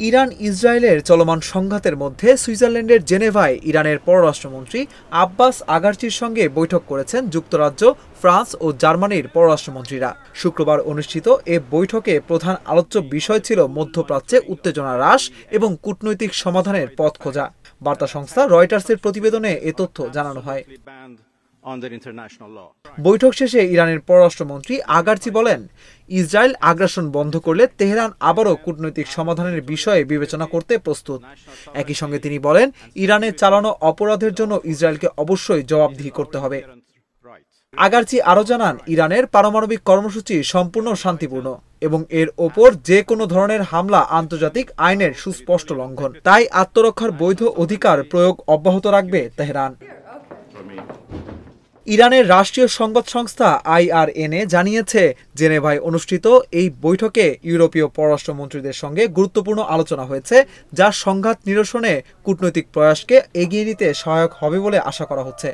Iran ইসরায়েলের চলমান সংঘাতের মধ্যে সুইজারল্যান্ডের জেনেভায় ইরানের পররাষ্ট্রমন্ত্রী আব্বাস আগারচির সঙ্গে বৈঠক করেছেন যুক্তরাজ্য, ফ্রান্স ও জার্মানির পররাষ্ট্রমন্ত্রীরা। শুক্রবার অনুষ্ঠিত এ বৈঠকে প্রধান আলোচ্য বিষয় ছিল মধ্যপ্রাচ্যে উত্তেজনা হ্রাস এবং কূটনৈতিক সমাধানের পথ খোঁজা। বার্তা সংস্থা রয়টার্সের প্রতিবেদনে এ তথ্য জানানো হয়। বৈঠক শেষে ইরানের পররাষ্ট্রমন্ত্রী আগারচি বলেন, ইসরায়েল আগ্রাসন বন্ধ করলে তেহরান আবারও কূটনৈতিক সমাধানের বিষয়ে বিবেচনা করতে প্রস্তুত। একই সঙ্গে তিনি বলেন, ইরানের চালানো অপরাধের জন্য ইসরায়েলকে অবশ্যই জবাবদিহি করতে হবে। আগারচি আরও জানান, ইরানের পারমাণবিক কর্মসূচি সম্পূর্ণ শান্তিপূর্ণ এবং এর ওপর যে কোনো ধরনের হামলা আন্তর্জাতিক আইনের সুস্পষ্ট লঙ্ঘন। তাই আত্মরক্ষার বৈধ অধিকার প্রয়োগ অব্যাহত রাখবে তেহরান। ইরানের রাষ্ট্রীয় সংবাদ সংস্থা IRNA জানিয়েছে, জেনেভায় অনুষ্ঠিত এই বৈঠকে ইউরোপীয় পররাষ্ট্রমন্ত্রীদের সঙ্গে গুরুত্বপূর্ণ আলোচনা হয়েছে, যা সংঘাত নিরসনে কূটনৈতিক প্রয়াসকে এগিয়ে নিতে সহায়ক হবে বলে আশা করা হচ্ছে।